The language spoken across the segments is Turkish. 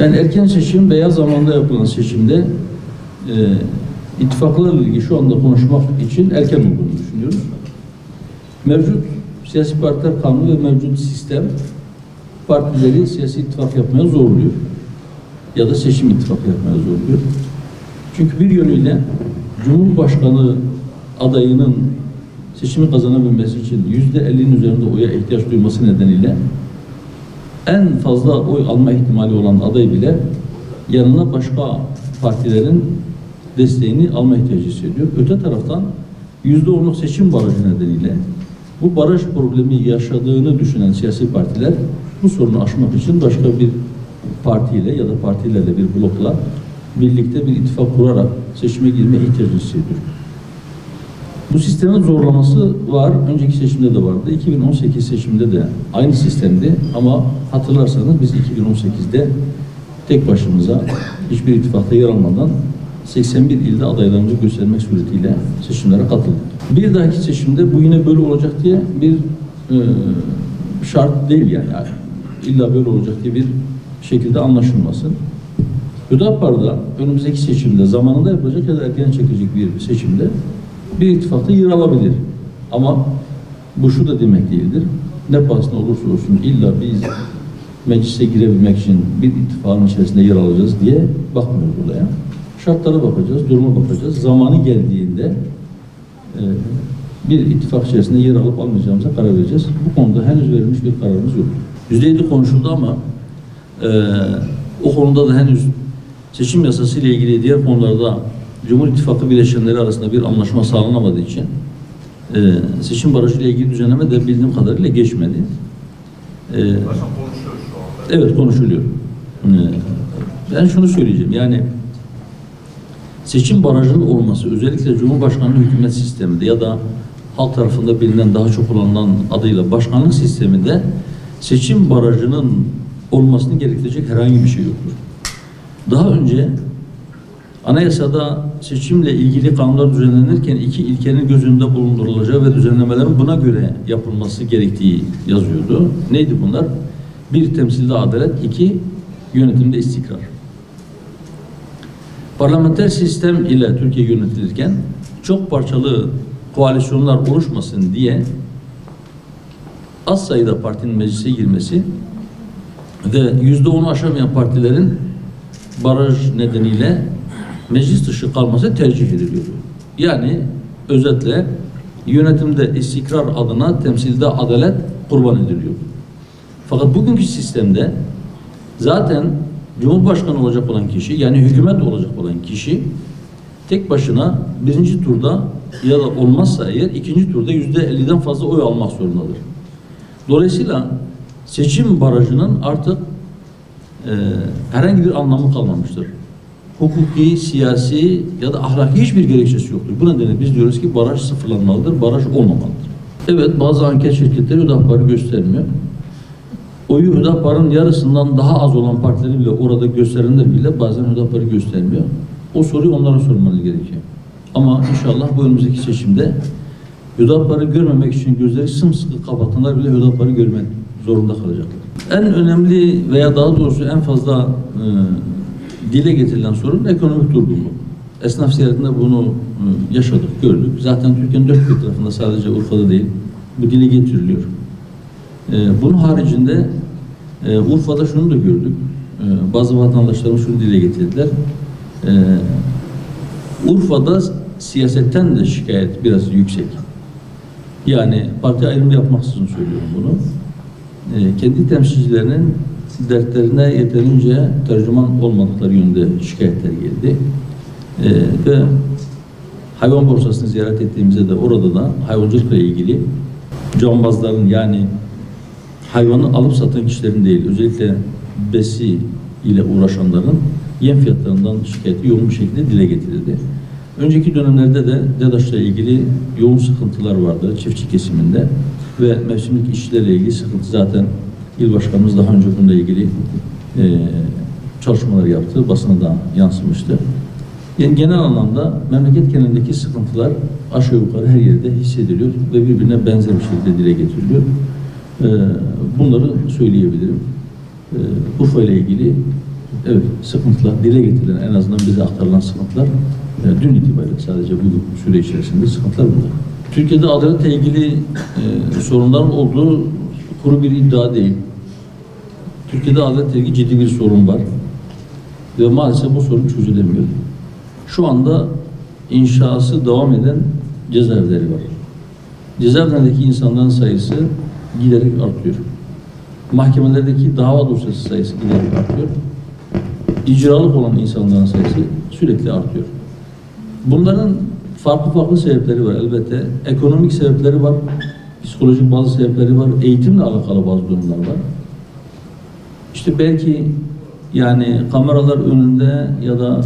Ben erken seçim veya zamanda yapılan seçimde ittifaklarla ilgili şu anda konuşmak için erken olduğunu düşünüyorum. Mevcut siyasi partiler kanunu ve mevcut sistem partileri siyasi ittifak yapmaya zorluyor. Ya da seçim ittifakı yapmaya zorluyor. Çünkü bir yönüyle Cumhurbaşkanı adayının seçimi kazanabilmesi için %50'nin üzerinde oya ihtiyaç duyması nedeniyle en fazla oy alma ihtimali olan aday bile yanına başka partilerin desteğini alma ihtiyacı hissediyor. Öte taraftan %10'luk seçim barajı nedeniyle bu baraj problemi yaşadığını düşünen siyasi partiler bu sorunu aşmak için başka bir partiyle ya da partilerle bir blokla birlikte bir ittifak kurarak seçime girme ihtiyacı hissediyor. Bu sistemin zorlaması var. Önceki seçimde de vardı. 2018 seçiminde de aynı sistemdi ama hatırlarsanız biz 2018'de tek başımıza hiçbir ittifakta yer almadan 81 ilde adaylarımızı göstermek suretiyle seçimlere katıldık. Bir dahaki seçimde bu yine böyle olacak diye bir şart değil yani. İlla böyle olacak diye bir şekilde anlaşılmasın. Hüdapar'da önümüzdeki seçimde zamanında yapılacak ya da erken çekilecek bir seçimde bir ittifakta yer alabilir. Ama bu şu da demek değildir. Ne pahasına olursa olsun illa biz meclise girebilmek için bir ittifakın içerisinde yer alacağız diye bakmıyoruz olaya. Şartlara bakacağız, duruma bakacağız. Zamanı geldiğinde bir ittifak içerisinde yer alıp almayacağımıza karar vereceğiz. Bu konuda henüz verilmiş bir kararımız yok. %7 konuşuldu ama o konuda da henüz seçim yasası ile ilgili diğer konularda Cumhur İttifakı bileşenleri arasında bir anlaşma sağlanamadığı için seçim barajı ile ilgili düzenleme de bildiğim kadarıyla geçmedi. Konuşuyor şu anda. Evet, konuşuluyor. Ben şunu söyleyeceğim, yani seçim barajının olması özellikle Cumhurbaşkanlığı hükümet sisteminde ya da halk tarafında bilinen daha çok kullanılan adıyla başkanlık sisteminde seçim barajının olmasını gerektirecek herhangi bir şey yoktur. Daha önce anayasada seçimle ilgili kanunlar düzenlenirken iki ilkenin göz önünde bulundurulacağı ve düzenlemelerin buna göre yapılması gerektiği yazıyordu. Neydi bunlar? Bir, temsilde adalet; iki, yönetimde istikrar. Parlamenter sistem ile Türkiye yönetilirken çok parçalı koalisyonlar oluşmasın diye az sayıda partinin meclise girmesi ve %10'u aşamayan partilerin baraj nedeniyle meclis dışı kalması tercih ediliyordu. Yani özetle yönetimde istikrar adına temsilde adalet kurban ediliyor. Fakat bugünkü sistemde zaten Cumhurbaşkanı olacak olan kişi, yani hükümet olacak olan kişi tek başına birinci turda ya da olmazsa eğer ikinci turda %50'den fazla oy almak zorundadır. Dolayısıyla seçim barajının artık herhangi bir anlamı kalmamıştır. Hukuki, siyasi ya da ahlaki hiçbir gerekçesi yoktur. Bu nedenle biz diyoruz ki baraj sıfırlanmalıdır, baraj olmamalıdır. Evet, bazı anket şirketleri Hüdapar'ı göstermiyor. Oyu Hüdapar'ın yarısından daha az olan partileri bile orada gösterenler bile bazen Hüdapar'ı göstermiyor. O soruyu onlara sormanız gerekiyor. Ama inşallah bu önümüzdeki seçimde Hüdapar'ı görmemek için gözleri sımsıkı kapatanlar bile Hüdapar'ı görmek zorunda kalacaklar. En önemli veya daha doğrusu en fazla dile getirilen sorun ekonomik durgunluk. Esnaf ziyaretinde bunu yaşadık, gördük. Zaten Türkiye'nin dört bir tarafında, sadece Urfa'da değil, bu dile getiriliyor. Bunun haricinde Urfa'da şunu da gördük. Bazı vatandaşlarımız şunu dile getirdiler. Urfa'da siyasetten de şikayet biraz yüksek. Yani parti ayrımı yapmaksızın söylüyorum bunu. Kendi temsilcilerinin dertlerine yeterince tercüman olmadıkları yönünde şikayetler geldi. Ve hayvan borsasını ziyaret ettiğimizde de orada da hayvancılıkla ilgili cambazların, yani hayvanı alıp satan kişilerin değil, özellikle besi ile uğraşanların yem fiyatlarından şikayeti yoğun bir şekilde dile getirildi. Önceki dönemlerde de DEDAŞ'la ilgili yoğun sıkıntılar vardı çiftçi kesiminde ve mevsimlik işçilerle ilgili sıkıntı zaten İl Başkanımız daha önce bununla ilgili çalışmalar yaptı, basına da yansımıştı. Yani genel anlamda memleket genelindeki sıkıntılar aşağı yukarı her yerde hissediliyor ve birbirine benzer bir şekilde dile getiriliyor. Bunları söyleyebilirim. Urfa ile ilgili evet, sıkıntılar, dile getirilen, en azından bize aktarılan sıkıntılar dün itibariyle sadece bu süre içerisinde sıkıntılar bunlar. Türkiye'de adaletle ilgili sorunların olduğu kuru bir iddia değil. Türkiye'de adaletle ilgili ciddi bir sorun var ve maalesef bu sorun çözülemiyor. Şu anda inşası devam eden cezaevleri var. Cezaevlerindeki insanların sayısı giderek artıyor. Mahkemelerdeki dava dosyası sayısı giderek artıyor. İcralık olan insanların sayısı sürekli artıyor. Bunların farklı sebepleri var elbette. Ekonomik sebepleri var, psikolojik bazı sebepleri var, eğitimle alakalı bazı durumlar var. İşte belki yani kameralar önünde ya da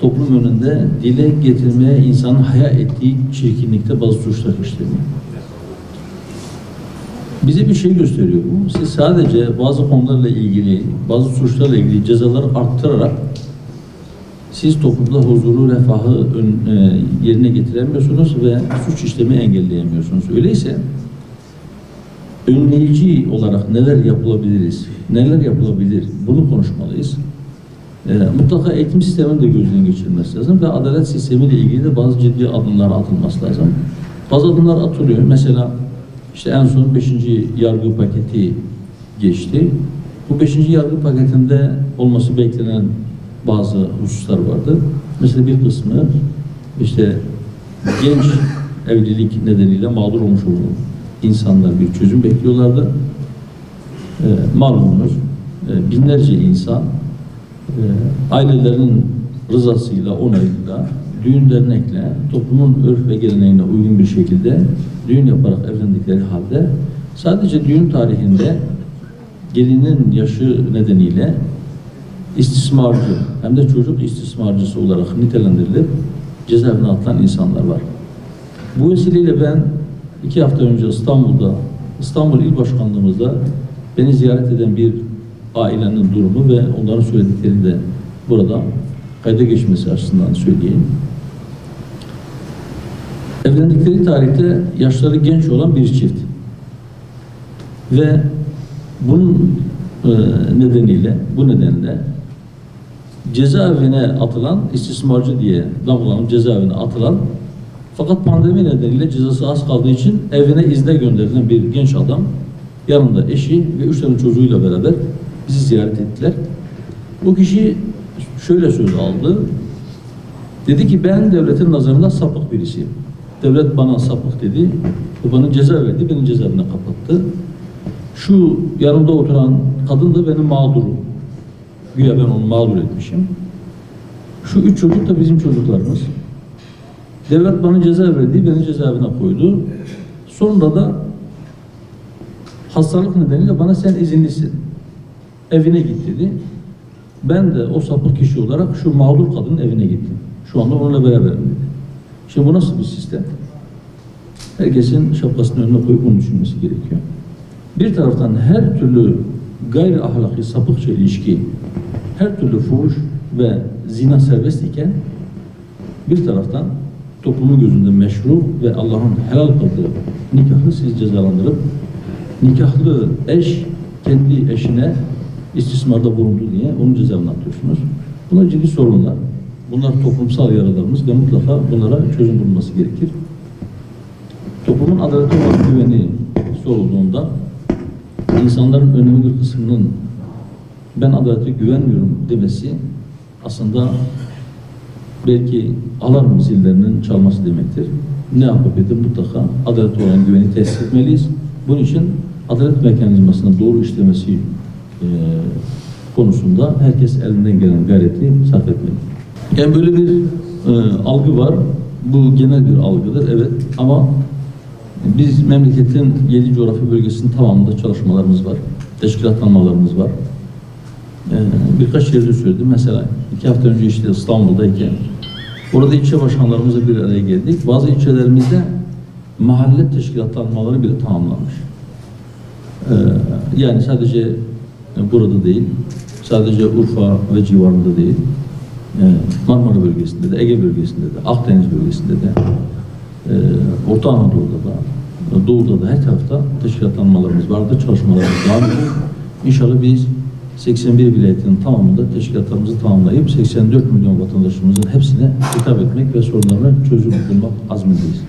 toplum önünde dile getirmeye insanın hayal ettiği çirkinlikte bazı suçlar işleniyor. Bize bir şey gösteriyor bu. Siz sadece bazı konularla ilgili, bazı suçlarla ilgili cezaları arttırarak siz toplumda huzuru, refahı yerine getiremiyorsunuz ve suç işlemi engelleyemiyorsunuz. Öyleyse önleyici olarak neler yapılabiliriz, neler yapılabilir bunu konuşmalıyız. Mutlaka eğitim sisteminin de gözden geçirilmesi lazım ve adalet sistemiyle ilgili de bazı ciddi adımlar atılması lazım. Bazı adımlar atılıyor. Mesela işte en son 5. yargı paketi geçti. Bu 5. yargı paketinde olması beklenen bazı hususlar vardı. Mesela bir kısmı işte genç evlilik nedeniyle mağdur olmuş olan insanlar bir çözüm bekliyorlardı. Malumunuz binlerce insan ailelerinin rızasıyla, onayıyla, düğün dernekle, toplumun örf ve geleneğine uygun bir şekilde düğün yaparak evlendikleri halde sadece düğün tarihinde gelinin yaşı nedeniyle istismarcı hem de çocuk istismarcısı olarak nitelendirilip cezaevine atılan insanlar var. Bu vesileyle ben 2 hafta önce İstanbul İl Başkanlığımızda beni ziyaret eden bir ailenin durumu ve onların söylediklerini de burada kayda geçmesi açısından söyleyeyim. Evlendikleri tarihte yaşları genç olan bir çift ve bunun bu nedenle cezaevine atılan, istismarcı diye damgalanan cezaevine atılan fakat pandemi nedeniyle cezası az kaldığı için evine izne gönderilen bir genç adam yanında eşi ve 3 tane çocuğuyla beraber bizi ziyaret ettiler. Bu kişi şöyle söz aldı. Dedi ki ben devletin nazarında sapık birisiyim. Devlet bana sapık dedi. O bana ceza verdi. Beni cezaevine kapattı. Şu yanımda oturan kadın da benim mağdurum. Güya ben onu mağdur etmişim. Şu 3 çocuk da bizim çocuklarımız. Devlet bana ceza verdi. Beni cezaevine koydu. Sonra da hastalık nedeniyle bana sen izinlisin. Evine git dedi. Ben de o sapık kişi olarak şu mağdur kadının evine gittim. Şu anda onunla beraberim dedi. Şimdi bu nasıl bir sistem? Herkesin şapkasını önüne koyup onu düşünmesi gerekiyor. Bir taraftan her türlü gayri ahlaki sapıkça ilişki, her türlü fuhuş ve zina serbest iken bir taraftan toplumun gözünde meşru ve Allah'ın helal kıldığı nikahı siz cezalandırıp nikahlı eş kendi eşine istismarda bulundu diye onu cezaevine atıyorsunuz. Bunlar ciddi sorunlar. Bunlar toplumsal yaralarımız ve mutlaka bunlara çözüm bulunması gerekir. Toplumun adalete olan güveni sorulduğunda insanların önemli bir kısmının ben adalete güvenmiyorum demesi aslında belki alarm zillerinin çalması demektir. Ne yapıp edip mutlaka adalete olan güveni tesis etmeliyiz. Bunun için adalet mekanizmasının doğru işlemesi konusunda herkes elinden gelen gayreti sarf etmeli. Yani böyle bir algı var. Bu genel bir algıdır, evet. Ama biz memleketin 7 coğrafi bölgesinin tamamında çalışmalarımız var. Teşkilatlanmalarımız var. Birkaç yerde söyledim. Mesela 2 hafta önce işte İstanbul'dayken orada ilçe başkanlarımızla bir araya geldik. Bazı ilçelerimizde mahalle teşkilatlanmaları bile tamamlanmış. Yani sadece burada değil, sadece Urfa ve civarında değil, Marmara bölgesinde de, Ege bölgesinde de, Akdeniz bölgesinde de, Orta Anadolu'da da, Doğu'da da her tarafta teşkilatlanmalarımız vardı, çalışmalarımız devam ediyor. İnşallah biz 81 vilayetinin tamamında teşkilatlarımızı tamamlayıp 84 milyon vatandaşımızın hepsine hitap etmek ve sorunlarına çözüm bulmak azmindeyiz.